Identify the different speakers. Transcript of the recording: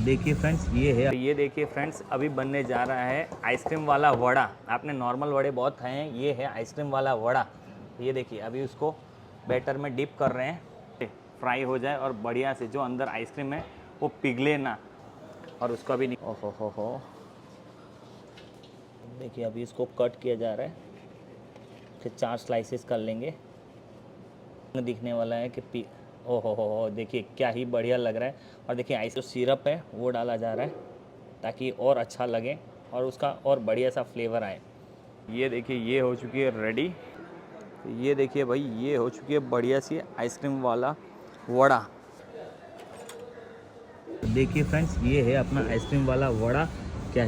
Speaker 1: देखिए फ्रेंड्स ये देखिए फ्रेंड्स, अभी बनने जा रहा है आइसक्रीम वाला वड़ा। आपने नॉर्मल वड़े बहुत खाए हैं, ये है आइसक्रीम वाला वड़ा। ये देखिए अभी उसको बैटर में डिप कर रहे हैं, फ्राई हो जाए और बढ़िया से जो अंदर आइसक्रीम है वो पिघले ना, और उसका भी नहीं। ओहो हो, देखिए अभी इसको कट किया जा रहा है, फिर 4 स्लाइसेस कर लेंगे। दिखने वाला है कि ओहो हो, देखिए क्या ही बढ़िया लग रहा है। और देखिए आइस जो सिरप है वो डाला जा रहा है ताकि और अच्छा लगे और उसका और बढ़िया सा फ्लेवर आए। ये देखिए ये हो चुकी है रेडी। ये देखिए भाई, ये हो चुकी है बढ़िया सी आइसक्रीम वाला वड़ा। देखिए फ्रेंड्स, ये है अपना आइसक्रीम वाला वड़ा। क्या